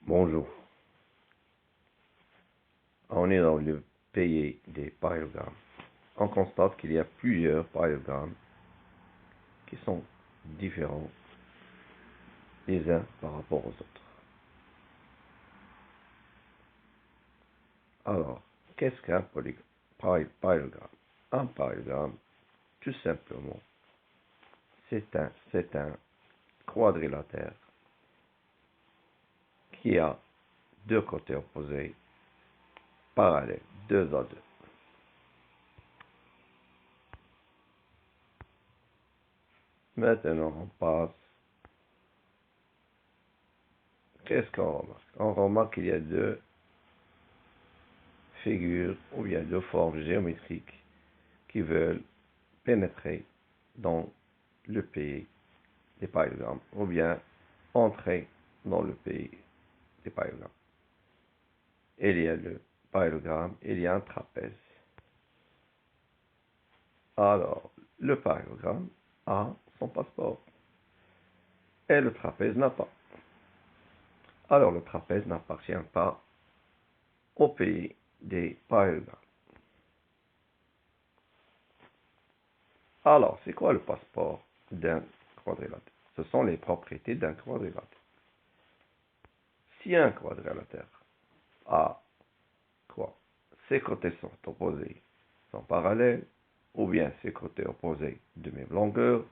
Bonjour. On est dans le pays des parallélogrammes. On constate qu'il y a plusieurs parallélogrammes qui sont différents les uns par rapport aux autres. Alors, qu'est-ce qu'un parallélogramme? Un parallélogramme, tout simplement, c'est un quadrilatère qui a deux côtés opposés parallèles, 2 à 2. Maintenant, on passe. Qu'est-ce qu'on remarque? On remarque qu'il y a deux figures ou bien deux formes géométriques qui veulent pénétrer dans le pays des parallélogrammes ou bien entrer dans le pays des parallélogrammes. Il y a le parallélogramme, il y a un trapèze. Alors, le parallélogramme a son passeport et le trapèze n'a pas. Alors, le trapèze n'appartient pas au pays des parallélogrammes. Alors, c'est quoi le passeport d'un quadrilatère? Ce sont les propriétés d'un quadrilatère. Si un quadrilatère a quoi? Ses côtés sont opposés, sont parallèles, ou bien ses côtés opposés de même longueur,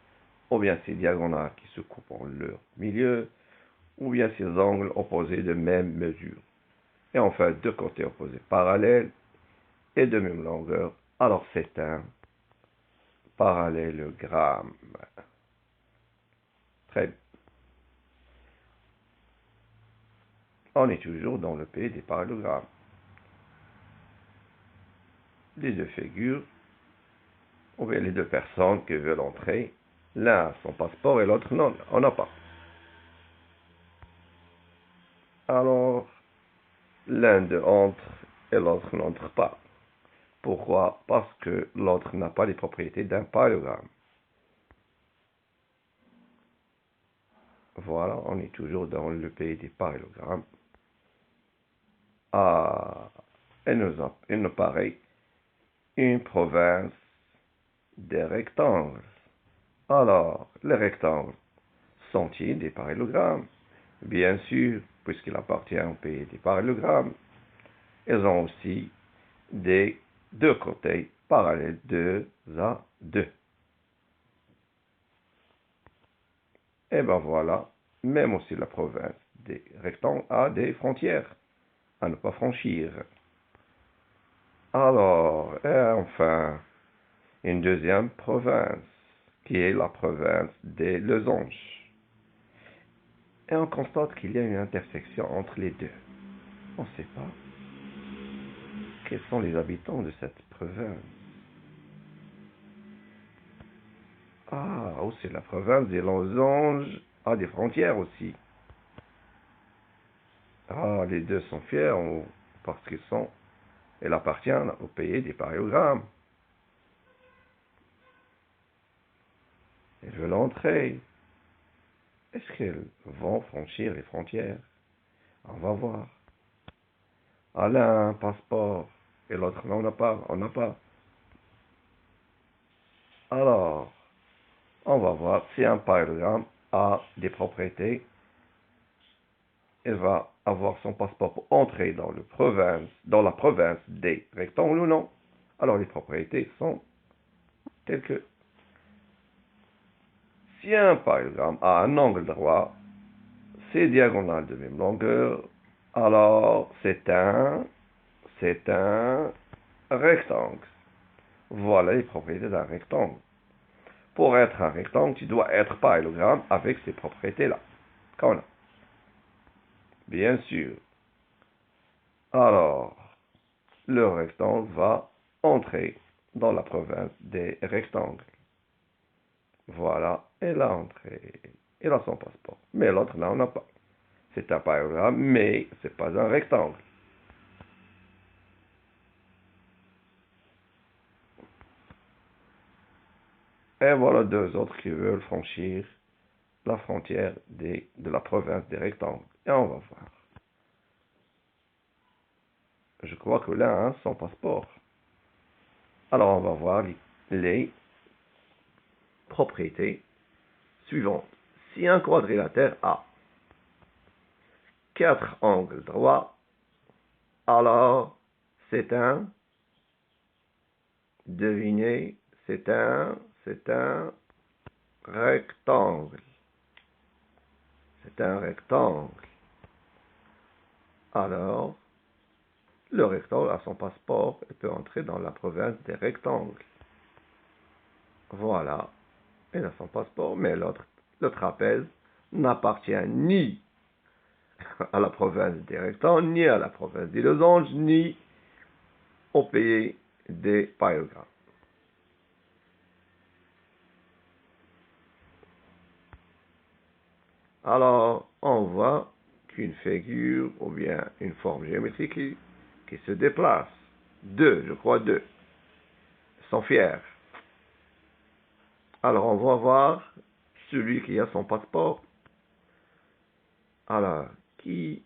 ou bien ses diagonales qui se coupent en leur milieu, ou bien ses angles opposés de même mesure. Et enfin, deux côtés opposés parallèles et de même longueur. Alors c'est un parallélogramme. Très bien. On est toujours dans le pays des parallélogrammes. Les deux figures, ou bien les deux personnes qui veulent entrer, l'un a son passeport et l'autre non, on n'a pas. Alors, l'un d'eux entre et l'autre n'entre pas. Pourquoi? Parce que l'autre n'a pas les propriétés d'un parallélogramme. Voilà, on est toujours dans le pays des parallélogrammes. Ah, il nous paraît une province des rectangles. Alors, les rectangles sont-ils des parallélogrammes? Bien sûr, puisqu'il appartient au pays des parallélogrammes. Ils ont aussi des deux côtés parallèles, 2 à 2. Et ben voilà, même aussi la province des rectangles a des frontières à ne pas franchir. Alors, et enfin, une deuxième province, qui est la province des losanges. Et on constate qu'il y a une intersection entre les deux. On ne sait pas quels sont les habitants de cette province. Ah, aussi la province des losanges a des frontières aussi. Ah, les deux sont fiers parce elles appartiennent au pays des parallélogrammes. Elles veulent entrer. Est-ce qu'elles vont franchir les frontières? On va voir. Ah, l'un a un passeport et l'autre on n'a pas. Alors, on va voir si un parallélogramme a des propriétés. Il va avoir son passeport pour entrer dans la province des rectangles ou non. Alors, les propriétés sont telles que si un parallélogramme a un angle droit, ses diagonales de même longueur, alors c'est un rectangle. Voilà les propriétés d'un rectangle. Pour être un rectangle, tu dois être parallélogramme avec ces propriétés-là. Qu'on a. Bien sûr. Alors, le rectangle va entrer dans la province des rectangles. Voilà, elle a entré. Il a son passeport. Mais l'autre, là, on n'a pas. C'est un parallélogramme, mais ce n'est pas un rectangle. Et voilà deux autres qui veulent franchir la frontière de la province des rectangles. Et on va voir. Je crois que là, hein, son passeport. Alors, on va voir les propriétés suivantes. Si un quadrilatère a 4 angles droits, alors c'est un, devinez, c'est un rectangle. C'est un rectangle. Alors, le rectangle a son passeport et peut entrer dans la province des rectangles. Voilà. Il a son passeport, mais le trapèze n'appartient ni à la province des rectangles, ni à la province des losanges, ni au pays des parallélogrammes. Alors, on voit qu'une figure ou bien une forme géométrique qui se déplace. Deux, je crois deux, sont fiers. Alors, on va voir celui qui a son passeport. Alors, qui,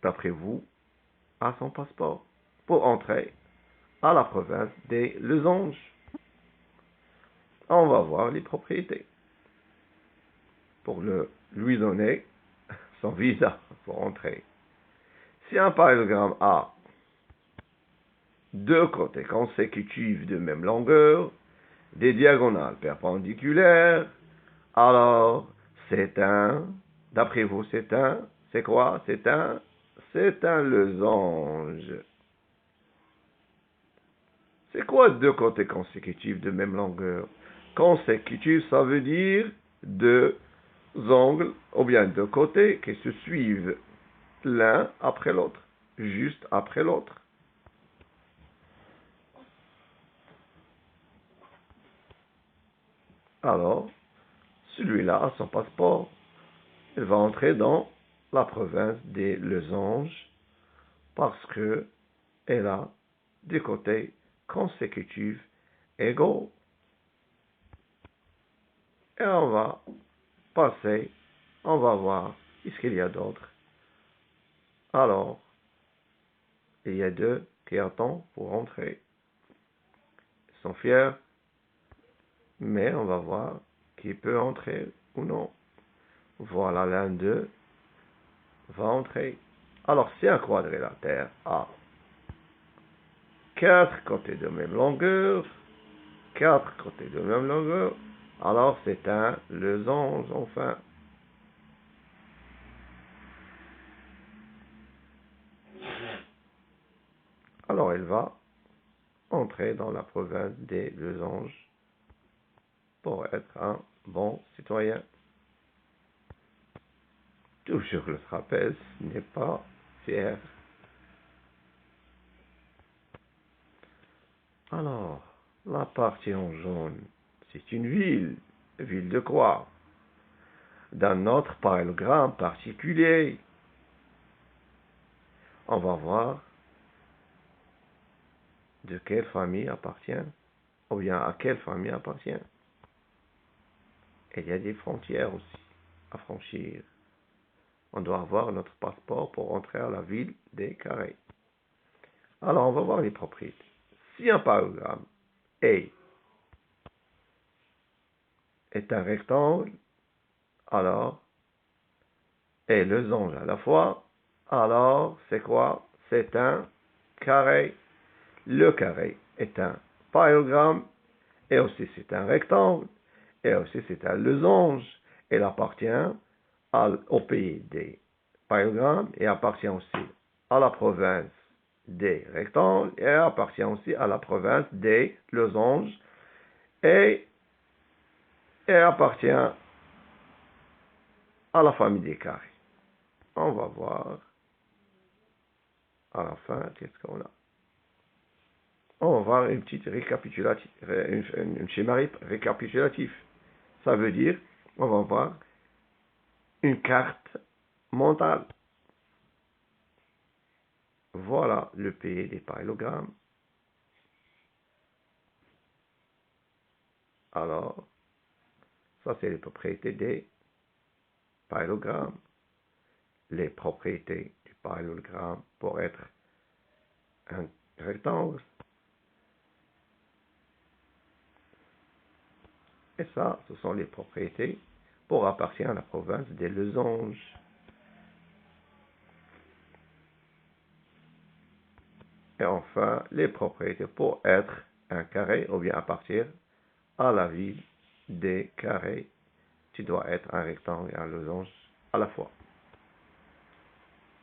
d'après vous, a son passeport pour entrer à la province des losanges? On va voir les propriétés pour lui donner son visa pour entrer. Si un parallélogramme a deux côtés consécutifs de même longueur, des diagonales perpendiculaires, alors c'est d'après vous, c'est quoi? C'est un losange. C'est quoi deux côtés consécutifs de même longueur? Consécutif, ça veut dire deux angles, ou bien deux côtés qui se suivent l'un après l'autre, juste après l'autre. Alors, celui-là a son passeport. Il va entrer dans la province des losanges parce que elle a des côtés consécutifs égaux. Et on va passer, on va voir qu'est-ce qu'il y a d'autre. Alors, il y a deux qui attendent pour entrer. Ils sont fiers, mais on va voir qui peut entrer ou non. Voilà, l'un d'eux va entrer. Alors, si un quadrilatère a 4 côtés de même longueur, 4 côtés de même longueur, alors c'est un losange, enfin. Alors, il va entrer dans la province des losanges pour être un bon citoyen. Toujours le trapèze n'est pas fier. Alors, la partie en jaune, c'est une ville de quoi? D'un autre parallélogramme particulier. On va voir de quelle famille appartient, ou bien à quelle famille appartient. Il y a des frontières aussi à franchir. On doit avoir notre passeport pour entrer à la ville des Carrés. Alors, on va voir les propriétés. Si un parallélogramme est un rectangle, alors, et losange à la fois, alors, c'est quoi? C'est un carré. Le carré est un parallélogramme, et aussi c'est un rectangle, et aussi c'est un losange. Il appartient au pays des parallélogrammes, et appartient aussi à la province des rectangles, et appartient aussi à la province des losanges, et appartient à la famille des carrés. On va voir à la fin qu'est-ce qu'on a. On va voir une petite récapitulative, une schéma récapitulatif. Ça veut dire, on va voir une carte mentale. Voilà le pays des parallélogrammes. Alors, ça c'est les propriétés des parallélogrammes. Les propriétés du parallélogramme pour être un rectangle. Et ça, ce sont les propriétés pour appartenir à la province des losanges. Et enfin, les propriétés pour être un carré ou bien appartenir à la ville des carrés. Tu dois être un rectangle et un losange à la fois.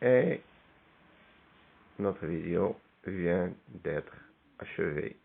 Et notre vidéo vient d'être achevée.